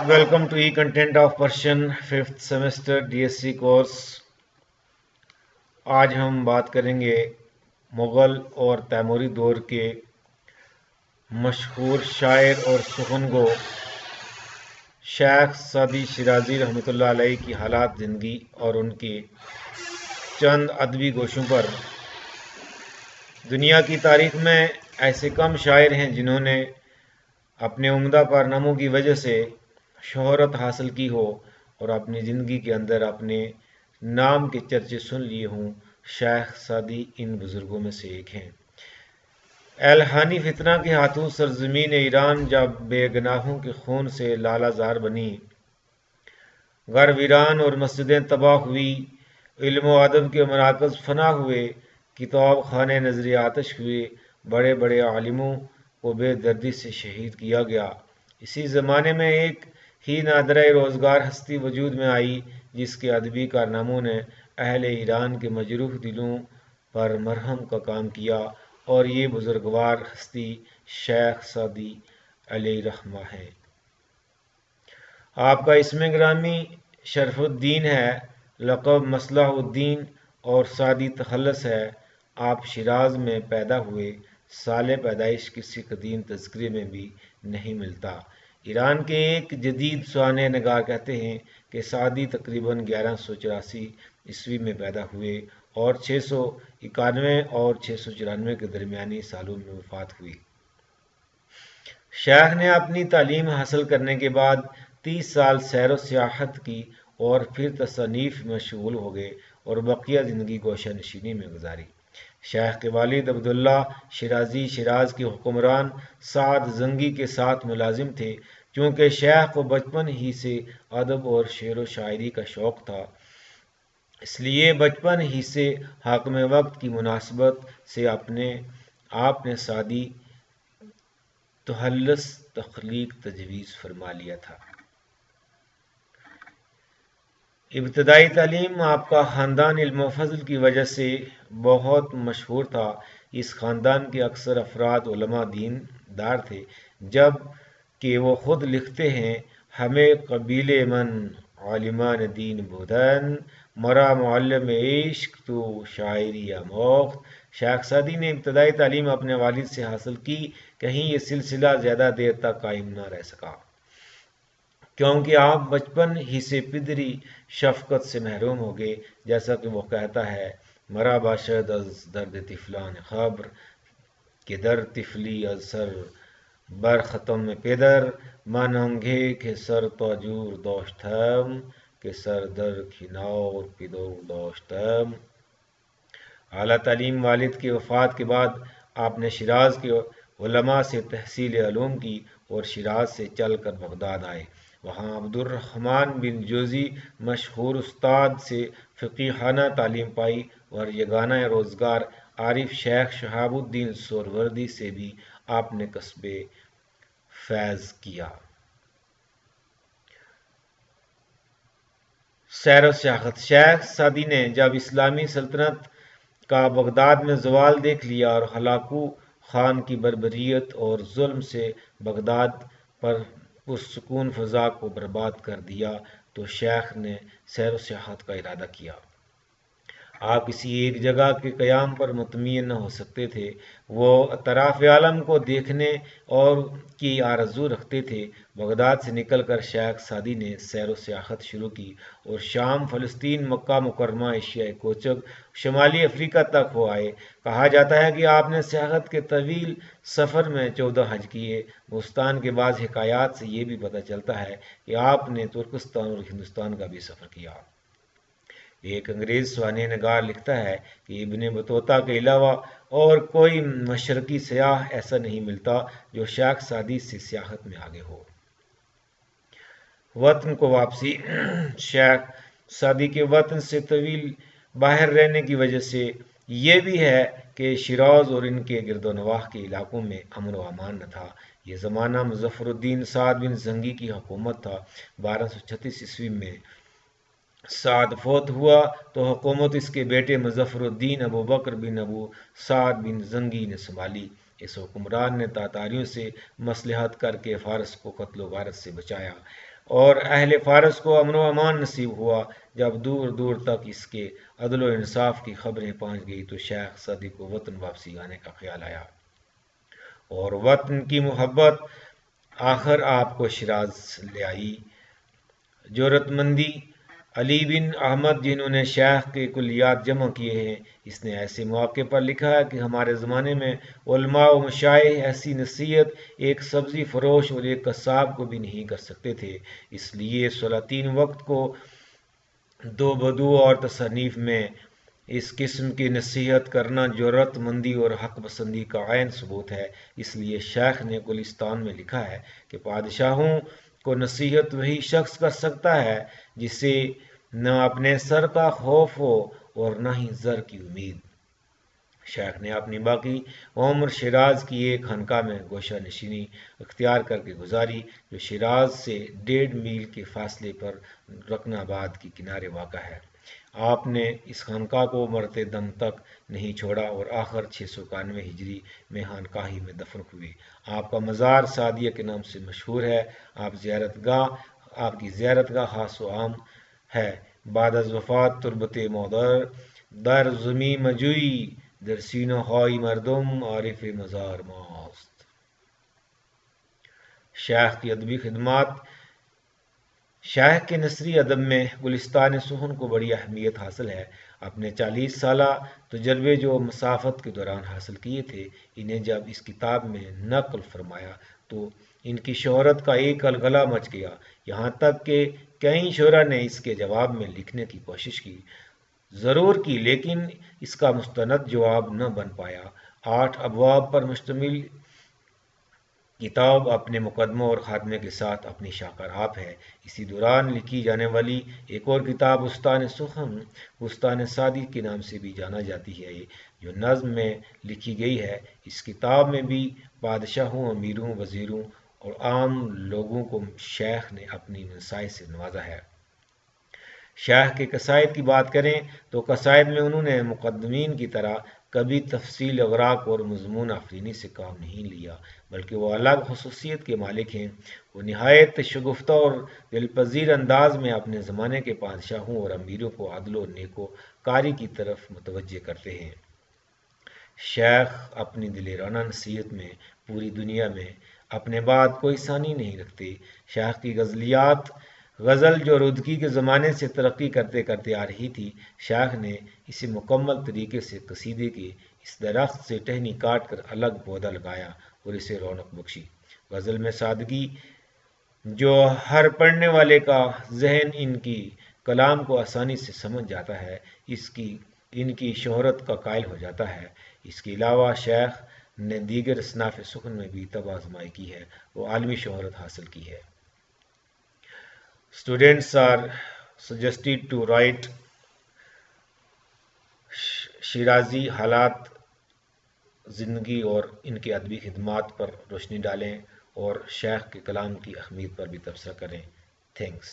Welcome to e-content of Persian 5th semester DSc course। आज हम बात करेंगे मुग़ल और तैमूरी दौर के मशहूर शायर और सुखनगो शेख सादी शिराजी रहमतुल्लाह अलैह की हालात ज़िंदगी और उनके चंद अदबी गोशों पर। दुनिया की तारीख में ऐसे कम शायर हैं जिन्होंने अपने उम्दा कारनामों की वजह से शोहरत हासिल की हो और अपनी ज़िंदगी के अंदर अपने नाम के चर्चे सुन लिए हों। शेख सादी इन बुज़ुर्गों में से एक हैं। एलहानी फितना के हाथों सरजमीन ईरान जब बेगनाहों के खून से लालाजार बनी, घर वीरान और मस्जिदें तबाह हुई, इल्म व अदब के मराकज़ फना हुए, किताब खाने नजर आतश हुए, बड़े बड़े आलिमों को बेदर्दी से शहीद किया गया। इसी ज़माने में एक ही नादरा रोज़गार हस्ती वजूद में आई जिसके अदबी कारनामों ने अहले ईरान के मजरूह दिलों पर मरहम का काम किया, और ये बुजुर्गवार हस्ती शेख सादी अलैहिर्रहमा है। आपका इसमें ग्रामी शरफुद्दीन है, लक़ब मसलाहुद्दीन और सादी तखल्लुस है। आप शिराज में पैदा हुए, साल पैदाइश किसी कदीम तज़किरे में भी नहीं मिलता। ईरान के एक जदीद सुआने नगार कहते हैं कि सादी तकरीबन 1184 ईस्वी में पैदा हुए और 691 और 694 के दरमियानी सालों में वफ़ात हुई। शेख ने अपनी तालीम हासिल करने के बाद 30 साल सैर व सियाहत की और फिर तसनीफ़ में मशगूल हो गए और बकिया ज़िंदगी गोशा नशीनी में गुजारी। शेख के वालिद अब्दुल्ला शिराजी शिराज के हुक्मरान साद जंगी के साथ मुलाजिम थे। क्योंकि शेख को बचपन ही से अदब और शेर व शायरी का शौक़ था, इसलिए बचपन ही से हाकिम वक्त की मुनासबत से आपने सादी तहल्लुस तख्लीक तजवीज़ फरमा लिया था। इब्तदाई तालीम आपका ख़ानदान इल्म व फ़ज़ल की वजह से बहुत मशहूर था। इस ख़ानदान के अक्सर अफराद उलमा दीनदार थे, जब कि वो खुद लिखते हैं, हमें कबीले मन आलिमान दीन बुदन, मरा मुअल्लिम इश्क तो शायरी अमोख्त। शेख सादी ने इब्तदाई तालीम अपने वालिद से हासिल की। कहीं ये सिलसिला ज़्यादा देर तक कायम न रह सका, क्योंकि आप बचपन ही से पिदरी शफ़क़त से महरूम हो गए। जैसा कि वो कहता है, मरा बाशद अज दर्द तिफलान खबर के दर तिफली अज सर बर ख़त्म में पेदर, मानंगे के सर ताजूर दोस्तम के सर दर खिनार पिदो दोस्तम। आला तालीम वालिद की वफ़ात के बाद आपने शिराज के उलमा से तहसील उलूम की और शिराज से चल कर बगदाद आए। वहाँ अब्दुर्रहमान बिन जोज़ी मशहूर उस्ताद से फ़िक़ीहाना तालीम पाई और यगाना रोज़गार आरिफ शेख शहाबुद्दीन सोहरवर्दी से भी आपने कस्बे फैज़ किया। सैर व सियाहत। शेख सादी ने जब इस्लामी सल्तनत का बगदाद में ज़वाल देख लिया और हलाकू खान की बर्बरियत और जुल्म से बगदाद पर पुरसुकून फ़ज़ा को बर्बाद कर दिया, तो शेख ने सैर व सियाहत का इरादा किया। आप किसी एक जगह के क़याम पर मुतमईन न हो सकते थे। वो अतराफ़ आलम को देखने और की आरज़ू रखते थे। बगदाद से निकल कर शेख सादी ने सैर व सियाहत शुरू की और शाम, फ़लस्तीन, मक्का मुकर्रमा, एशिया कोचक, शुमाली अफ्रीका तक हो आए। कहा जाता है कि आपने सियाहत के तवील सफ़र में 14 हज किए। बुस्तान के बाद हिकायात से ये भी पता चलता है कि आपने तुर्कस्तान और हिंदुस्तान का भी सफ़र किया। एक अंग्रेज़ सुआने नगार लिखता है कि इब्ने बतूता के अलावा और कोई मशरकी सयाह ऐसा नहीं मिलता जो शेख सादी से सियाहत में आगे हो। वतन को वापसी। शेख सादी के वतन से तवील बाहर रहने की वजह से ये भी है कि शिराज और इनके गिरदोनवाह के इलाकों में अमन व अमान न था। ये ज़माना मुज़फ़्फ़रुद्दीन साद बिन जंगी की हुकूमत था। 1236 ईस्वी में साद फोत हुआ तो हुकूमत इसके बेटे मुज़फ़्फ़रुद्दीन अबू बकर बिन अबू साद बिन जंगी ने संभाली। इस हुक्मरान ने तातारियों से मसलहत करके फ़ारस को कत्ल वारत से बचाया। اور اہل فارس کو امن و امان نصیب ہوا۔ جب دور دور تک اس کے عدل و انصاف کی خبریں پہنچ گئی تو شیخ سعدی کو وطن واپسی آنے کا خیال آیا، اور وطن کی محبت آخر آپ کو شیراز لے آئی۔ جرأت مندی علی بن احمد، جنہوں نے شیخ کے کلیات جمع کیے ہیں، اس نے ایسے مواقع پر لکھا ہے کہ ہمارے زمانے میں علماء و مشائخ ایسی نصیحت ایک سبزی فروش اور ایک قصاب کو بھی نہیں کر سکتے تھے، اس لیے سلاطین وقت کو دو بدو اور تصنیف میں اس قسم کی نصیحت کرنا جرأت مندی اور حق پسندی کا عین ثبوت ہے۔ اس لیے شیخ نے گلستان میں لکھا ہے کہ بادشاہوں کو نصیحت وہی شخص کر سکتا ہے جسے نہ اپنے سر کا خوف ہو اور نہ ہی زر کی امید۔ شیخ نے اپنی باقی عمر شیراز کی ایک خانقاہ میں گوشہ نشینی اختیار کر کے گزاری، جو شیراز سے 1.5 میل کے فاصلے پر رکن آباد کے کنارے واقع ہے۔ آپ نے اس خانقاہ کو مرتے دم تک نہیں چھوڑا اور آخر 691 ہجری میں خانقاہی میں دفن ہوئے۔ آپ کا مزار سعدیہ کے نام سے مشہور ہے۔ آپ کی زیارت گاہ خاص و عام ہے۔ بعد از وفات تربت مادر در زمین مجوی، در سینه های مردم عارف مزار ماست۔ شیخ کی ادبی خدمات۔ شیخ کے نثری ادب میں گلستان سخن کو بڑی اہمیت حاصل ہے۔ اپنے 40 سالہ تجربے جو مسافت کے دوران حاصل کیے تھے، انہیں جب اس کتاب میں نقل فرمایا تو ان کی شہرت کا ایک الگلہ مچ گیا، یہاں تک کہ کئی شعراء نے اس کے جواب میں لکھنے کی کوشش کی، ضرور کی، لیکن اس کا مستند جواب نہ بن پایا۔ 8 ابواب پر مشتمل کتاب اپنے مقدموں اور خاتمے کے ساتھ اپنی شاہکار آپ ہے۔ اسی دوران لکھی جانے والی ایک اور کتاب بستان سخن، بستان سعدی کے نام سے بھی جانا جاتی ہے، جو نظم میں لکھی گئی ہے۔ اس کتاب میں بھی بادشاہوں، امیروں، وزیروں اور عام لوگوں کو شیخ نے اپنی نصائح سے نوازا ہے۔ شیخ کے قصائد کی بات کریں تو قصائد میں انہوں نے مقدمین کی طرح کبھی تفصیل اوراق اور مضمون آفرینی سے کام نہیں لیا، بلکہ وہ الگ خصوصیت کے مالک ہیں۔ وہ نہایت شگفتہ اور دلپذیر انداز میں اپنے زمانے کے بادشاہوں اور امیروں کو عدل و نیکو کاری کی طرف متوجہ کرتے ہیں۔ شیخ اپنی دلیرانہ نصیحت میں پوری دنیا میں اپنے بعد کوئی ثانی نہیں رکھتے۔ شیخ کی غزل جو رودکی کے زمانے سے ترقی کرتے کرتے آ رہی تھی، شیخ نے اسے مکمل طریقے سے قصیدے کے اس درخت سے ٹہنی کاٹ کر الگ پودا لگایا اور اسے رونق بخشی۔ غزل میں سادگی جو ہر پڑھنے والے کا ذہن ان کی کلام کو آسانی سے سمجھ جاتا ہے، ان کی شہرت کا قائل ہو جاتا ہے۔ اس کے علاوہ شیخ نے دیگر اصناف سخن میں بھی طب آزمائی کی ہے اور عالمی شہرت حاصل کی ہے۔ Students are suggested to write Shirazi حالات زندگی اور ان کے ادبی خدمات پر روشنی ڈالیں اور شیخ کے کلام کی اہمیت پر بھی تبصرہ کریں۔ تھینکس۔